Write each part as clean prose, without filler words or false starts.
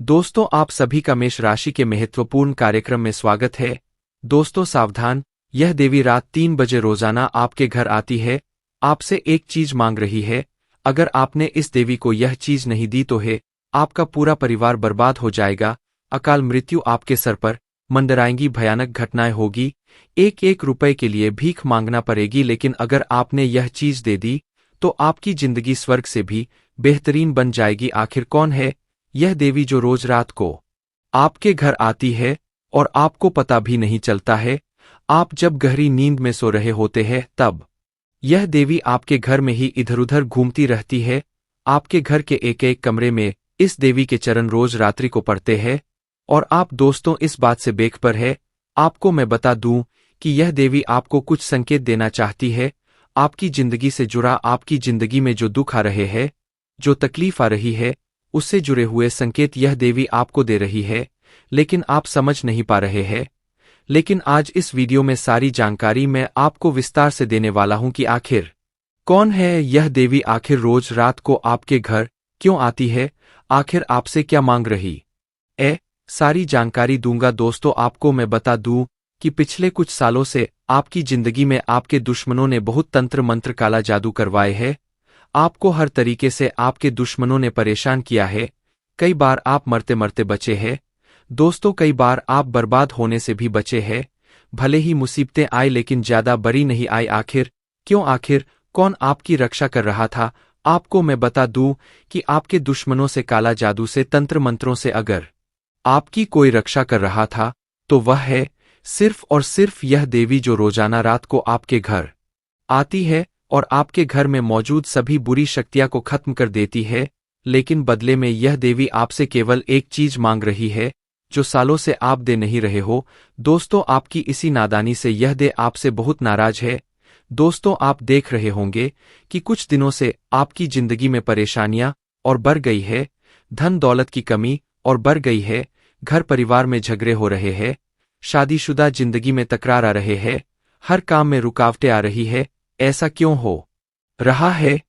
दोस्तों, आप सभी का मेष राशि के महत्वपूर्ण कार्यक्रम में स्वागत है। दोस्तों सावधान, यह देवी रात 3 बजे रोजाना आपके घर आती है, आपसे एक चीज मांग रही है। अगर आपने इस देवी को यह चीज नहीं दी तो आपका पूरा परिवार बर्बाद हो जाएगा। अकाल मृत्यु आपके सर पर मंडराएंगी, भयानक घटनाएं होगी, एक एक रुपए के लिए भीख मांगना पड़ेगी। लेकिन अगर आपने यह चीज दे दी तो आपकी जिंदगी स्वर्ग से भी बेहतरीन बन जाएगी। आखिर कौन है यह देवी जो रोज रात को आपके घर आती है और आपको पता भी नहीं चलता है? आप जब गहरी नींद में सो रहे होते हैं तब यह देवी आपके घर में ही इधर-उधर घूमती रहती है। आपके घर के एक एक कमरे में इस देवी के चरण रोज रात्रि को पड़ते हैं और आप दोस्तों इस बात से बेखबर है। आपको मैं बता दूं कि यह देवी आपको कुछ संकेत देना चाहती है। आपकी जिंदगी से जुड़ा, आपकी जिंदगी में जो दुख आ रहे हैं, जो तकलीफ आ रही है, उससे जुड़े हुए संकेत यह देवी आपको दे रही है, लेकिन आप समझ नहीं पा रहे हैं। लेकिन आज इस वीडियो में सारी जानकारी मैं आपको विस्तार से देने वाला हूं कि आखिर कौन है यह देवी, आखिर रोज रात को आपके घर क्यों आती है, आखिर आपसे क्या मांग रही सारी जानकारी दूंगा। दोस्तों, आपको मैं बता दूं कि पिछले कुछ सालों से आपकी जिंदगी में आपके दुश्मनों ने बहुत तंत्र मंत्र काला जादू करवाए हैं। आपको हर तरीके से आपके दुश्मनों ने परेशान किया है। कई बार आप मरते मरते बचे हैं। दोस्तों, कई बार आप बर्बाद होने से भी बचे हैं। भले ही मुसीबतें आई लेकिन ज्यादा बड़ी नहीं आई। आखिर क्यों, आखिर कौन आपकी रक्षा कर रहा था? आपको मैं बता दूं कि आपके दुश्मनों से, काला जादू से, तंत्र मंत्रों से अगर आपकी कोई रक्षा कर रहा था तो वह है सिर्फ और सिर्फ यह देवी जो रोजाना रात को आपके घर आती है और आपके घर में मौजूद सभी बुरी शक्तियां को खत्म कर देती है। लेकिन बदले में यह देवी आपसे केवल एक चीज मांग रही है जो सालों से आप दे नहीं रहे हो। दोस्तों, आपकी इसी नादानी से यह दे आपसे बहुत नाराज है। दोस्तों, आप देख रहे होंगे कि कुछ दिनों से आपकी जिंदगी में परेशानियां और बढ़ गई है, धन दौलत की कमी और बढ़ गई है, घर परिवार में झगड़े हो रहे हैं, शादीशुदा जिंदगी में तकरार आ रहे हैं, हर काम में रुकावटें आ रही है। ऐसा क्यों हो रहा है?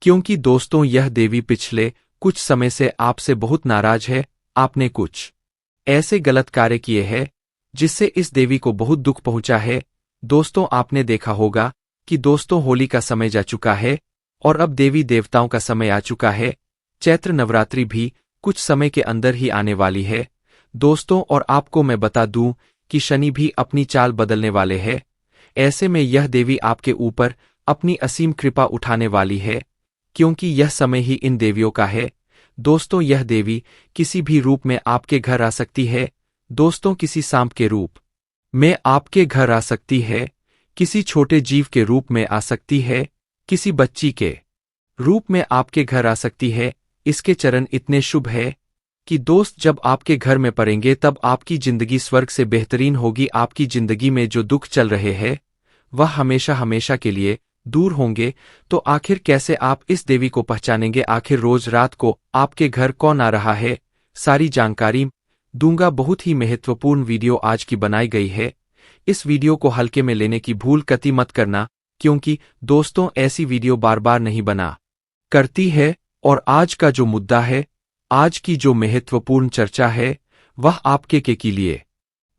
क्योंकि दोस्तों, यह देवी पिछले कुछ समय से आपसे बहुत नाराज है। आपने कुछ ऐसे गलत कार्य किए हैं जिससे इस देवी को बहुत दुख पहुंचा है। दोस्तों, आपने देखा होगा कि दोस्तों होली का समय जा चुका है और अब देवी देवताओं का समय आ चुका है। चैत्र नवरात्रि भी कुछ समय के अंदर ही आने वाली है। दोस्तों, और आपको मैं बता दूं कि शनि भी अपनी चाल बदलने वाले हैं। ऐसे में यह देवी आपके ऊपर अपनी असीम कृपा उठाने वाली है, क्योंकि यह समय ही इन देवियों का है। दोस्तों, यह देवी किसी भी रूप में आपके घर आ सकती है। दोस्तों, किसी सांप के रूप में आपके घर आ सकती है, किसी छोटे जीव के रूप में आ सकती है, किसी बच्ची के रूप में आपके घर आ सकती है। इसके चरण इतने शुभ है कि दोस्त, जब आपके घर में पड़ेंगे तब आपकी जिंदगी स्वर्ग से बेहतरीन होगी। आपकी जिंदगी में जो दुख चल रहे हैं वह हमेशा हमेशा के लिए दूर होंगे। तो आखिर कैसे आप इस देवी को पहचानेंगे? आखिर रोज रात को आपके घर कौन आ रहा है? सारी जानकारी दूंगा। बहुत ही महत्वपूर्ण वीडियो आज की बनाई गई है। इस वीडियो को हल्के में लेने की भूल कतई मत करना, क्योंकि दोस्तों ऐसी वीडियो बार बार नहीं बना करती है। और आज का जो मुद्दा है, आज की जो महत्वपूर्ण चर्चा है, वह आपके के लिए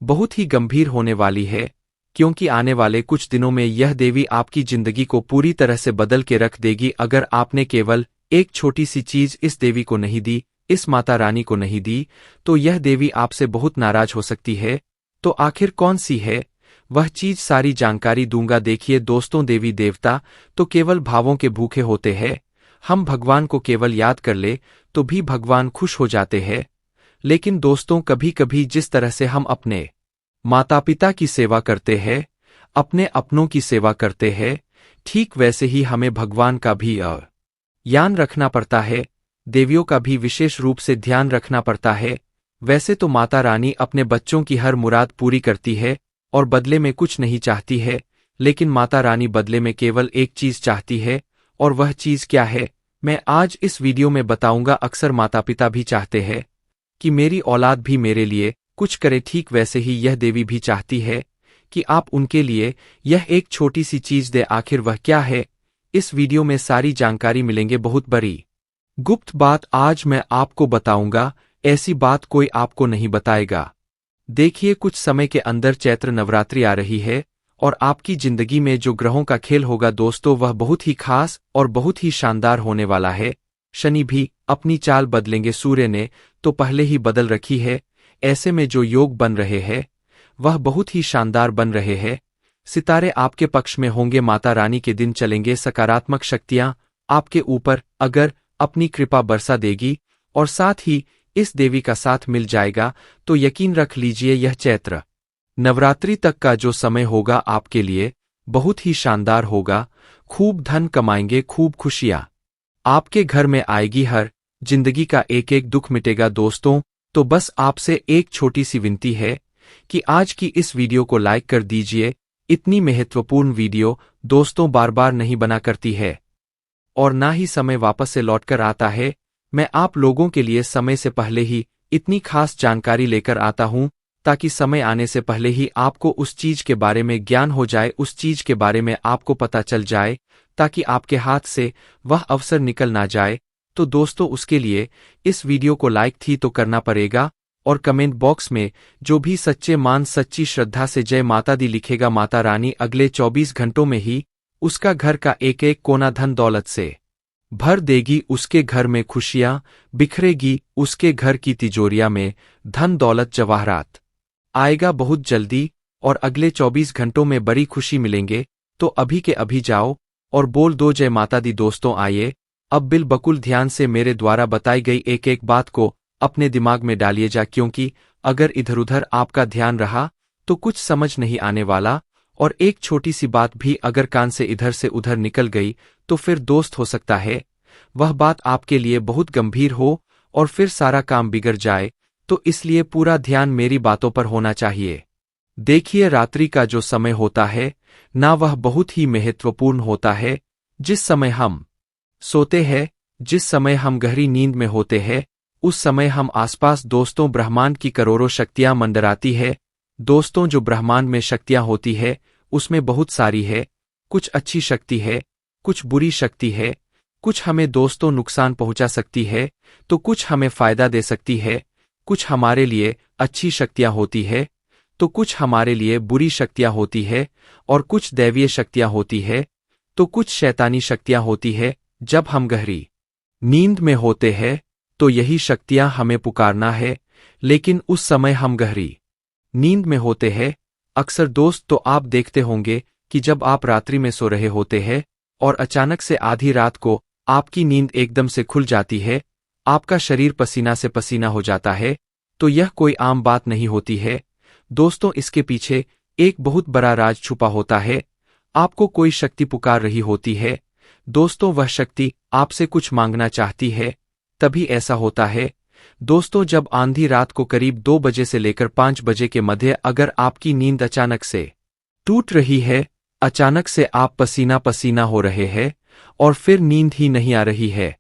बहुत ही गंभीर होने वाली है, क्योंकि आने वाले कुछ दिनों में यह देवी आपकी जिंदगी को पूरी तरह से बदल के रख देगी। अगर आपने केवल एक छोटी सी चीज इस देवी को नहीं दी, इस माता रानी को नहीं दी, तो यह देवी आपसे बहुत नाराज हो सकती है। तो आखिर कौन सी है वह चीज, सारी जानकारी दूंगा। देखिए दोस्तों, देवी देवता तो केवल भावों के भूखे होते हैं। हम भगवान को केवल याद कर ले तो भी भगवान खुश हो जाते हैं। लेकिन दोस्तों, कभी कभी जिस तरह से हम अपने माता पिता की सेवा करते हैं, अपने अपनों की सेवा करते हैं, ठीक वैसे ही हमें भगवान का भी ध्यान रखना पड़ता है, देवियों का भी विशेष रूप से ध्यान रखना पड़ता है। वैसे तो माता रानी अपने बच्चों की हर मुराद पूरी करती है और बदले में कुछ नहीं चाहती है, लेकिन माता रानी बदले में केवल एक चीज चाहती है। और वह चीज क्या है, मैं आज इस वीडियो में बताऊंगा। अक्सर माता पिता भी चाहते हैं कि मेरी औलाद भी मेरे लिए कुछ करे, ठीक वैसे ही यह देवी भी चाहती है कि आप उनके लिए यह एक छोटी सी चीज दे। आखिर वह क्या है, इस वीडियो में सारी जानकारी मिलेंगे। बहुत बड़ी गुप्त बात आज मैं आपको बताऊंगा, ऐसी बात कोई आपको नहीं बताएगा। देखिए, कुछ समय के अंदर चैत्र नवरात्रि आ रही है और आपकी जिंदगी में जो ग्रहों का खेल होगा दोस्तों, वह बहुत ही खास और बहुत ही शानदार होने वाला है। शनि भी अपनी चाल बदलेंगे, सूर्य ने तो पहले ही बदल रखी है। ऐसे में जो योग बन रहे हैं वह बहुत ही शानदार बन रहे हैं। सितारे आपके पक्ष में होंगे, माता रानी के दिन चलेंगे, सकारात्मक शक्तियां आपके ऊपर अगर अपनी कृपा बरसा देगी और साथ ही इस देवी का साथ मिल जाएगा, तो यकीन रख लीजिए यह चैत्र नवरात्रि तक का जो समय होगा आपके लिए बहुत ही शानदार होगा। खूब धन कमाएंगे, खूब खुशियां आपके घर में आएगी, हर जिंदगी का एक एक दुख मिटेगा दोस्तों। तो बस आपसे एक छोटी सी विनती है कि आज की इस वीडियो को लाइक कर दीजिए। इतनी महत्वपूर्ण वीडियो दोस्तों बार बार नहीं बना करती है और ना ही समय वापस से लौटकर आता है। मैं आप लोगों के लिए समय से पहले ही इतनी खास जानकारी लेकर आता हूं ताकि समय आने से पहले ही आपको उस चीज के बारे में ज्ञान हो जाए, उस चीज के बारे में आपको पता चल जाए, ताकि आपके हाथ से वह अवसर निकल ना जाए। तो दोस्तों, उसके लिए इस वीडियो को लाइक थी तो करना पड़ेगा और कमेंट बॉक्स में जो भी सच्चे मान सच्ची श्रद्धा से जय माता दी लिखेगा, माता रानी अगले 24 घंटों में ही उसका घर का एक एक कोना धन दौलत से भर देगी। उसके घर में खुशियां बिखरेगी, उसके घर की तिजोरिया में धन दौलत जवाहरात आएगा बहुत जल्दी और अगले 24 घंटों में बड़ी खुशी मिलेंगे। तो अभी के अभी जाओ और बोल दो जय माता दी। दोस्तों आइए अब बिल्कुल ध्यान से मेरे द्वारा बताई गई एक एक बात को अपने दिमाग में डालिए जा, क्योंकि अगर इधर उधर आपका ध्यान रहा तो कुछ समझ नहीं आने वाला, और एक छोटी सी बात भी अगर कान से इधर से उधर निकल गई तो फिर दोस्त हो सकता है वह बात आपके लिए बहुत गंभीर हो और फिर सारा काम बिगड़ जाए। तो इसलिए पूरा ध्यान मेरी बातों पर होना चाहिए। देखिए, रात्रि का जो समय होता है ना, वह बहुत ही महत्वपूर्ण होता है। जिस समय हम सोते हैं, जिस समय हम गहरी नींद में होते हैं, उस समय हम आसपास दोस्तों ब्रह्मांड की करोड़ों शक्तियां मंडराती है। दोस्तों, जो ब्रह्मांड में शक्तियां होती है उसमें बहुत सारी है। कुछ अच्छी शक्ति है, कुछ बुरी शक्ति है। कुछ हमें दोस्तों नुकसान पहुंचा सकती है तो कुछ हमें फायदा दे सकती है। कुछ हमारे लिए अच्छी शक्तियां होती है तो कुछ हमारे लिए बुरी शक्तियां होती है, और कुछ दैवीय शक्तियां होती है तो कुछ शैतानी शक्तियां होती है। जब हम गहरी नींद में होते हैं तो यही शक्तियां हमें पुकारना है, लेकिन उस समय हम गहरी नींद में होते हैं अक्सर दोस्त। तो आप देखते होंगे कि जब आप रात्रि में सो रहे होते हैं और अचानक से आधी रात को आपकी नींद एकदम से खुल जाती है, आपका शरीर पसीना से पसीना हो जाता है, तो यह कोई आम बात नहीं होती है दोस्तों। इसके पीछे एक बहुत बड़ा राज छुपा होता है। आपको कोई शक्ति पुकार रही होती है दोस्तों, वह शक्ति आपसे कुछ मांगना चाहती है। तभी ऐसा होता है दोस्तों, जब आंधी रात को करीब 2 बजे से लेकर 5 बजे के मध्य अगर आपकी नींद अचानक से टूट रही है, अचानक से आप पसीना पसीना हो रहे हैं और फिर नींद ही नहीं आ रही है,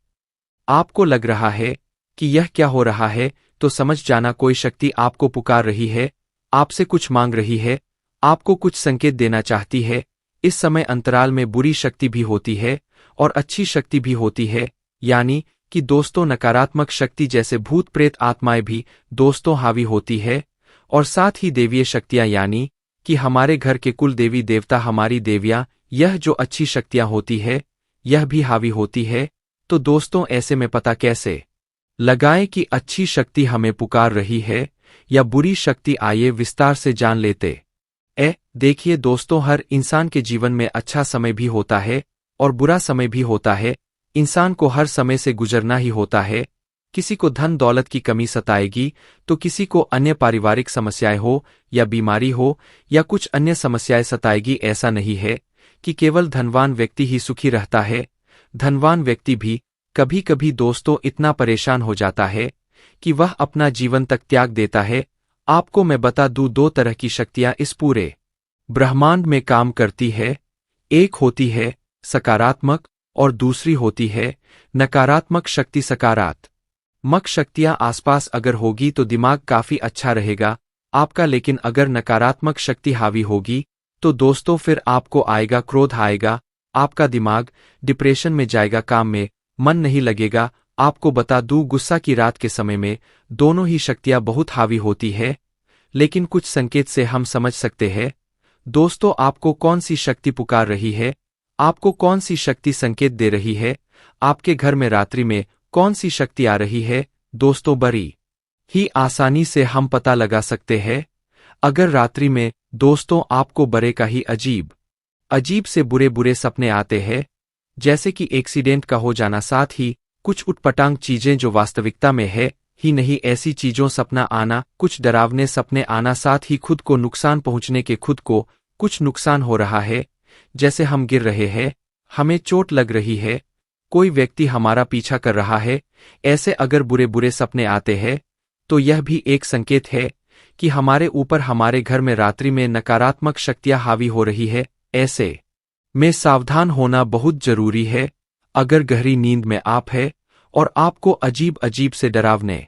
आपको लग रहा है कि यह क्या हो रहा है, तो समझ जाना कोई शक्ति आपको पुकार रही है, आपसे कुछ मांग रही है, आपको कुछ संकेत देना चाहती है। इस समय अंतराल में बुरी शक्ति भी होती है और अच्छी शक्ति भी होती है, यानी कि दोस्तों नकारात्मक शक्ति जैसे भूत प्रेत आत्माएं भी दोस्तों हावी होती है, और साथ ही देवीय शक्तियां यानी कि हमारे घर के कुल देवी देवता, हमारी देवियां, यह जो अच्छी शक्तियां होती है यह भी हावी होती है। तो दोस्तों, ऐसे में पता कैसे लगाएं कि अच्छी शक्ति हमें पुकार रही है या बुरी शक्ति, आइए विस्तार से जान लेते। देखिए दोस्तों, हर इंसान के जीवन में अच्छा समय भी होता है और बुरा समय भी होता है। इंसान को हर समय से गुजरना ही होता है। किसी को धन दौलत की कमी सताएगी तो किसी को अन्य पारिवारिक समस्याएं हो या बीमारी हो या कुछ अन्य समस्याएं सताएगी। ऐसा नहीं है कि केवल धनवान व्यक्ति ही सुखी रहता है। धनवान व्यक्ति भी कभी कभी दोस्तों इतना परेशान हो जाता है कि वह अपना जीवन तक त्याग देता है। आपको मैं बता दूं, 2 तरह की शक्तियां इस पूरे ब्रह्मांड में काम करती है। एक होती है सकारात्मक और दूसरी होती है नकारात्मक शक्ति। सकारात्मक शक्तियां आसपास अगर होगी तो दिमाग काफी अच्छा रहेगा आपका, लेकिन अगर नकारात्मक शक्ति हावी होगी तो दोस्तों फिर आपको आएगा क्रोध, आएगा आपका दिमाग डिप्रेशन में जाएगा, काम में मन नहीं लगेगा, आपको बता दूं, गुस्सा की रात के समय में दोनों ही शक्तियां बहुत हावी होती है, लेकिन कुछ संकेत से हम समझ सकते हैं दोस्तों आपको कौन सी शक्ति पुकार रही है, आपको कौन सी शक्ति संकेत दे रही है, आपके घर में रात्रि में कौन सी शक्ति आ रही है। दोस्तों बड़ी ही आसानी से हम पता लगा सकते हैं। अगर रात्रि में दोस्तों आपको बड़े का ही अजीब अजीब से बुरे बुरे सपने आते हैं, जैसे कि एक्सीडेंट का हो जाना, साथ ही कुछ उटपटांग चीजें जो वास्तविकता में है ही नहीं, ऐसी चीजों सपना आना, कुछ डरावने सपने आना, साथ ही खुद को नुकसान पहुंचने के, खुद को कुछ नुकसान हो रहा है, जैसे हम गिर रहे हैं, हमें चोट लग रही है, कोई व्यक्ति हमारा पीछा कर रहा है, ऐसे अगर बुरे बुरे सपने आते हैं तो यह भी एक संकेत है कि हमारे ऊपर, हमारे घर में रात्रि में नकारात्मक शक्तियां हावी हो रही है। ऐसे में सावधान होना बहुत जरूरी है। अगर गहरी नींद में आप है और आपको अजीब अजीब से डरावने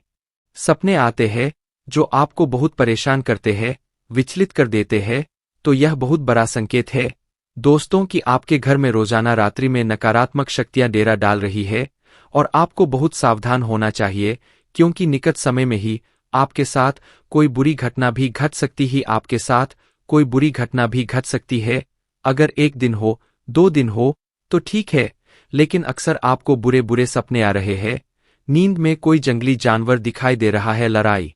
सपने आते हैं जो आपको बहुत परेशान करते हैं, विचलित कर देते हैं, तो यह बहुत बड़ा संकेत है दोस्तों कि आपके घर में रोजाना रात्रि में नकारात्मक शक्तियां डेरा डाल रही है और आपको बहुत सावधान होना चाहिए, क्योंकि निकट समय में ही आपके साथ कोई बुरी घटना भी घट सकती ही आपके साथ कोई बुरी घटना भी घट सकती है। अगर 1 दिन हो, 2 दिन हो तो ठीक है, लेकिन अक्सर आपको बुरे बुरे सपने आ रहे हैं, नींद में कोई जंगली जानवर दिखाई दे रहा है, लड़ाई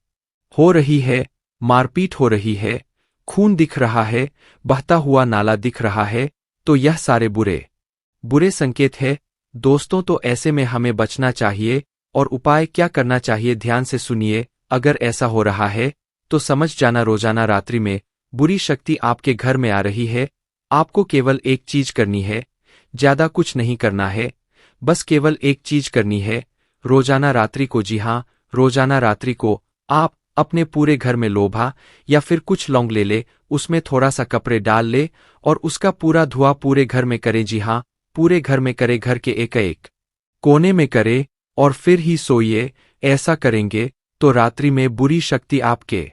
हो रही है, मारपीट हो रही है, खून दिख रहा है, बहता हुआ नाला दिख रहा है, तो यह सारे बुरे बुरे संकेत है दोस्तों। तो ऐसे में हमें बचना चाहिए और उपाय क्या करना चाहिए, ध्यान से सुनिए। अगर ऐसा हो रहा है तो समझ जाना रोजाना रात्रि में बुरी शक्ति आपके घर में आ रही है। आपको केवल एक चीज करनी है, ज्यादा कुछ नहीं करना है, बस केवल एक चीज करनी है, रोजाना रात्रि को, जी हां, रोजाना रात्रि को आप अपने पूरे घर में लोभा या फिर कुछ लौंग ले ले, उसमें थोड़ा सा कपड़े डाल ले और उसका पूरा धुआं पूरे घर में करे, जी हां, पूरे घर में करे, घर के एक एक कोने में करे और फिर ही सोइए। ऐसा करेंगे तो रात्रि में बुरी शक्ति आपके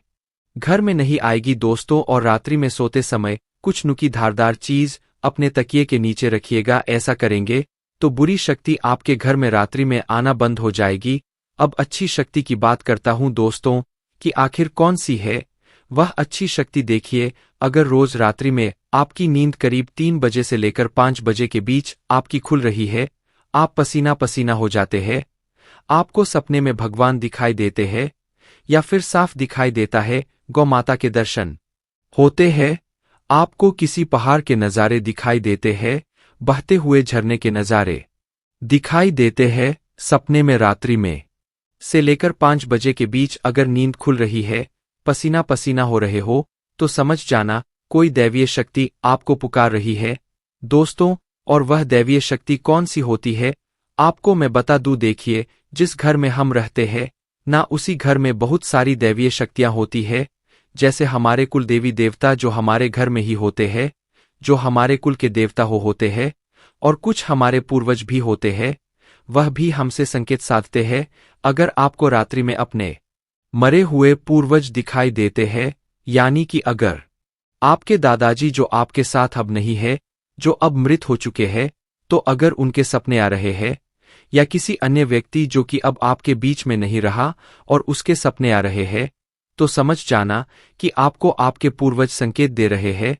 घर में नहीं आएगी दोस्तों। और रात्रि में सोते समय कुछ नुकी धारदार चीज अपने तकिए के नीचे रखिएगा। ऐसा करेंगे तो बुरी शक्ति आपके घर में रात्रि में आना बंद हो जाएगी। अब अच्छी शक्ति की बात करता हूं दोस्तों कि आखिर कौन सी है वह अच्छी शक्ति। देखिए, अगर रोज रात्रि में आपकी नींद करीब 3 बजे से लेकर 5 बजे के बीच आपकी खुल रही है, आप पसीना पसीना हो जाते हैं, आपको सपने में भगवान दिखाई देते हैं या फिर साफ दिखाई देता है, गौ माता के दर्शन होते हैं, आपको किसी पहाड़ के नज़ारे दिखाई देते हैं, बहते हुए झरने के नज़ारे दिखाई देते हैं, सपने में रात्रि में से लेकर 5 बजे के बीच अगर नींद खुल रही है, पसीना पसीना हो रहे हो, तो समझ जाना कोई दैवीय शक्ति आपको पुकार रही है दोस्तों। और वह दैवीय शक्ति कौन सी होती है आपको मैं बता दूं। देखिए, जिस घर में हम रहते हैं ना, उसी घर में बहुत सारी दैवीय शक्तियां होती है। जैसे हमारे कुल देवी देवता जो हमारे घर में ही होते हैं, जो हमारे कुल के देवता होते हैं, और कुछ हमारे पूर्वज भी होते हैं, वह भी हमसे संकेत साधते हैं। अगर आपको रात्रि में अपने मरे हुए पूर्वज दिखाई देते हैं, यानी कि अगर आपके दादाजी जो आपके साथ अब नहीं है, जो अब मृत हो चुके हैं, तो अगर उनके सपने आ रहे हैं, या किसी अन्य व्यक्ति जो कि अब आपके बीच में नहीं रहा और उसके सपने आ रहे हैं, तो समझ जाना कि आपको आपके पूर्वज संकेत दे रहे हैं।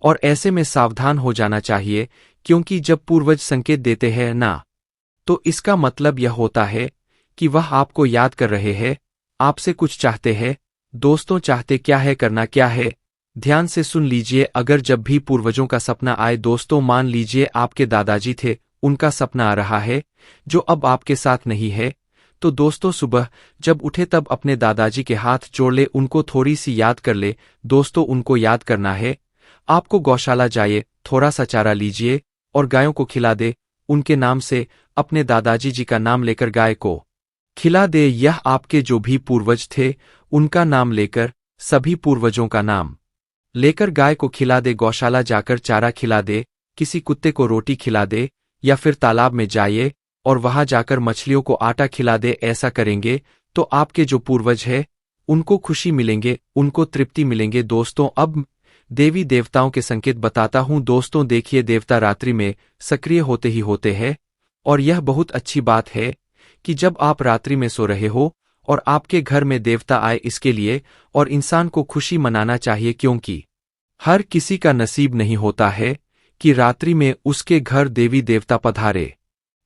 और ऐसे में सावधान हो जाना चाहिए, क्योंकि जब पूर्वज संकेत देते हैं ना, तो इसका मतलब यह होता है कि वह आपको याद कर रहे हैं, आपसे कुछ चाहते हैं। दोस्तों, चाहते क्या है, करना क्या है, ध्यान से सुन लीजिए। अगर जब भी पूर्वजों का सपना आए दोस्तों, मान लीजिए आपके दादाजी थे, उनका सपना आ रहा है जो अब आपके साथ नहीं है, तो दोस्तों सुबह जब उठे तब अपने दादाजी के हाथ जोड़ ले, उनको थोड़ी सी याद कर ले। दोस्तों, उनको याद करना है, आपको गौशाला जाइए, थोड़ा सा चारा लीजिए और गायों को खिला दे। उनके नाम से अपने दादाजी जी का नाम लेकर गाय को खिला दे। यह आपके जो भी पूर्वज थे उनका नाम लेकर, सभी पूर्वजों का नाम लेकर गाय को खिला दे। गौशाला जाकर चारा खिला दे, किसी कुत्ते को रोटी खिला दे, या फिर तालाब में जाइए और वहां जाकर मछलियों को आटा खिला दे। ऐसा करेंगे तो आपके जो पूर्वज है उनको खुशी मिलेंगे, उनको तृप्ति मिलेंगे। दोस्तों, अब देवी देवताओं के संकेत बताता हूं दोस्तों। देखिए, देवता रात्रि में सक्रिय होते ही होते हैं, और यह बहुत अच्छी बात है कि जब आप रात्रि में सो रहे हो और आपके घर में देवता आए इसके लिए, और इंसान को खुशी मनाना चाहिए क्योंकि हर किसी का नसीब नहीं होता है कि रात्रि में उसके घर देवी देवता पधारे।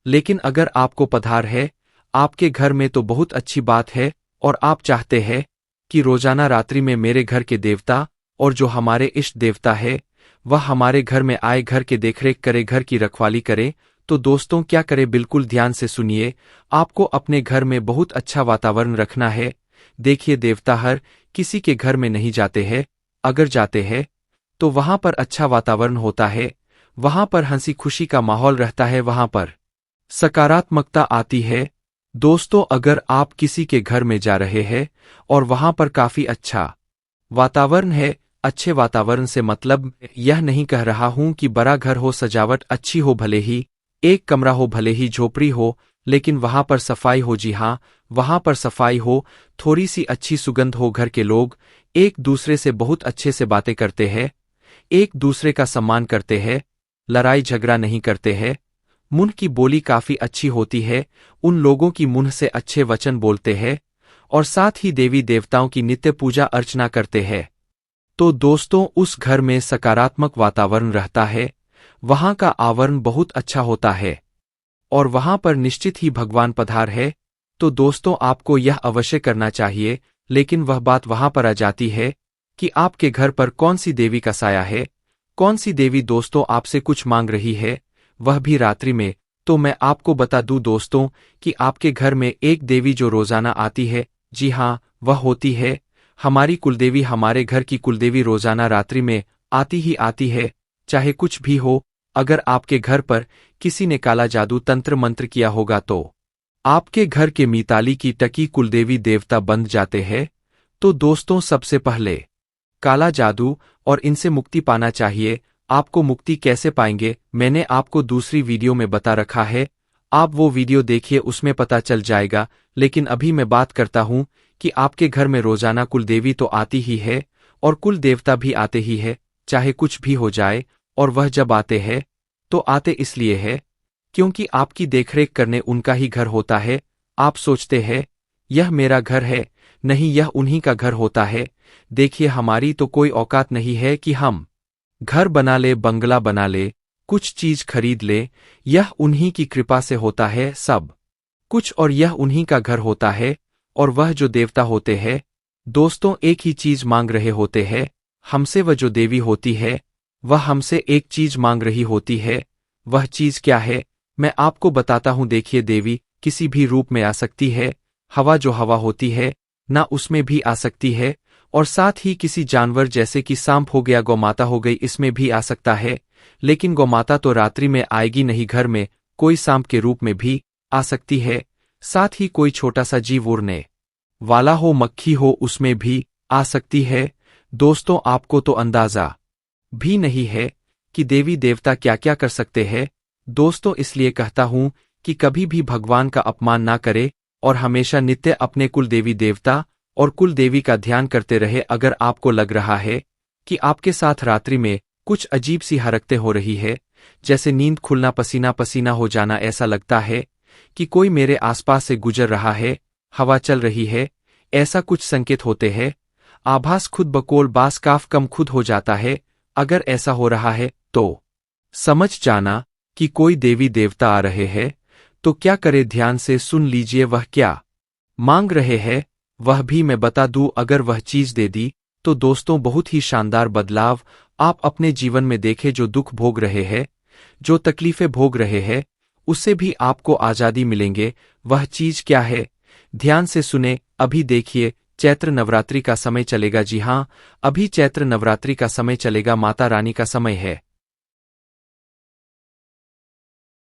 लेकिन अगर आपको पधार है आपके घर में तो बहुत अच्छी बात है, और आप चाहते हैं कि रोजाना रात्रि में मेरे घर के देवता और जो हमारे इष्ट देवता है वह हमारे घर में आए, घर के देखरेख करे, घर की रखवाली करे, तो दोस्तों क्या करे, बिल्कुल ध्यान से सुनिए। आपको अपने घर में बहुत अच्छा वातावरण रखना है। देखिए, देवता हर किसी के घर में नहीं जाते हैं, अगर जाते हैं तो वहां पर अच्छा वातावरण होता है, वहां पर हंसी खुशी का माहौल रहता है, वहां पर सकारात्मकता आती है। दोस्तों, अगर आप किसी के घर में जा रहे हैं और वहां पर काफी अच्छा वातावरण है, अच्छे वातावरण से मतलब यह नहीं कह रहा हूं कि बड़ा घर हो, सजावट अच्छी हो, भले ही एक कमरा हो, भले ही झोपड़ी हो, लेकिन वहां पर सफाई हो। जी हां, वहां पर सफाई हो, थोड़ी सी अच्छी सुगंध हो, घर के लोग एक दूसरे से बहुत अच्छे से बातें करते हैं, एक दूसरे का सम्मान करते हैं, लड़ाई झगड़ा नहीं करते हैं, मुंह की बोली काफी अच्छी होती है, उन लोगों की मुंह से अच्छे वचन बोलते हैं, और साथ ही देवी देवताओं की नित्य पूजा अर्चना करते हैं। तो दोस्तों, उस घर में सकारात्मक वातावरण रहता है, वहां का आवरण बहुत अच्छा होता है, और वहां पर निश्चित ही भगवान पधार है। तो दोस्तों, आपको यह अवश्य करना चाहिए। लेकिन वह बात वहां पर आ जाती है कि आपके घर पर कौन सी देवी का साया है, कौन सी देवी दोस्तों आपसे कुछ मांग रही है, वह भी रात्रि में। तो मैं आपको बता दूं दोस्तों कि आपके घर में एक देवी जो रोजाना आती है, जी हां, वह होती है हमारी कुलदेवी। हमारे घर की कुलदेवी रोजाना रात्रि में आती ही आती है, चाहे कुछ भी हो। अगर आपके घर पर किसी ने काला जादू तंत्र मंत्र किया होगा तो आपके घर के मिताली की टकी कुलदेवी देवता बन जाते हैं। तो दोस्तों, सबसे पहले काला जादू और इनसे मुक्ति पाना चाहिए। आपको मुक्ति कैसे पाएंगे, मैंने आपको दूसरी वीडियो में बता रखा है, आप वो वीडियो देखिए, उसमें पता चल जाएगा। लेकिन अभी मैं बात करता हूं कि आपके घर में रोजाना कुलदेवी तो आती ही है और कुल देवता भी आते ही है, चाहे कुछ भी हो जाए। और वह जब आते हैं तो आते इसलिए है क्योंकि आपकी देखरेख करने उनका ही घर होता है। आप सोचते हैं यह मेरा घर है, नहीं, यह उन्हीं का घर होता है। देखिए, हमारी तो कोई औकात नहीं है कि हम घर बना ले, बंगला बना ले, कुछ चीज खरीद ले, यह उन्हीं की कृपा से होता है सब कुछ, और यह उन्हीं का घर होता है। और वह जो देवता होते हैं दोस्तों एक ही चीज मांग रहे होते हैं हमसे। वह जो देवी होती है वह हमसे एक चीज मांग रही होती है। वह चीज क्या है, मैं आपको बताता हूं। देखिए, देवी किसी भी रूप में आ सकती है, हवा जो हवा होती है ना उसमें भी आ सकती है, और साथ ही किसी जानवर जैसे कि सांप हो गया, गौ माता हो गई, इसमें भी आ सकता है। लेकिन गौ माता तो रात्रि में आएगी नहीं, घर में कोई सांप के रूप में भी आ सकती है। साथ ही कोई छोटा सा जीव उड़ने वाला हो, मक्खी हो, उसमें भी आ सकती है। दोस्तों, आपको तो अंदाजा भी नहीं है कि देवी देवता क्या क्या कर सकते हैं। दोस्तों, इसलिए कहता हूं कि कभी भी भगवान का अपमान ना करे और हमेशा नित्य अपने कुल देवी देवता और कुल देवी का ध्यान करते रहे। अगर आपको लग रहा है कि आपके साथ रात्रि में कुछ अजीब सी हरकतें हो रही है, जैसे नींद खुलना, पसीना पसीना हो जाना, ऐसा लगता है कि कोई मेरे आसपास से गुजर रहा है, हवा चल रही है, ऐसा कुछ संकेत होते हैं, आभास खुद बकोल बास काफ कम खुद हो जाता है, अगर ऐसा हो रहा है तो समझ जाना कि कोई देवी देवता आ रहे हैं। तो क्या करे, ध्यान से सुन लीजिए वह क्या मांग रहे हैं, वह भी मैं बता दूं। अगर वह चीज दे दी तो दोस्तों बहुत ही शानदार बदलाव आप अपने जीवन में देखें। जो दुख भोग रहे हैं, जो तकलीफें भोग रहे हैं, उससे भी आपको आजादी मिलेंगे। वह चीज क्या है, ध्यान से सुने। अभी देखिए, चैत्र नवरात्रि का समय चलेगा। जी हां, अभी चैत्र नवरात्रि का समय चलेगा, माता रानी का समय है।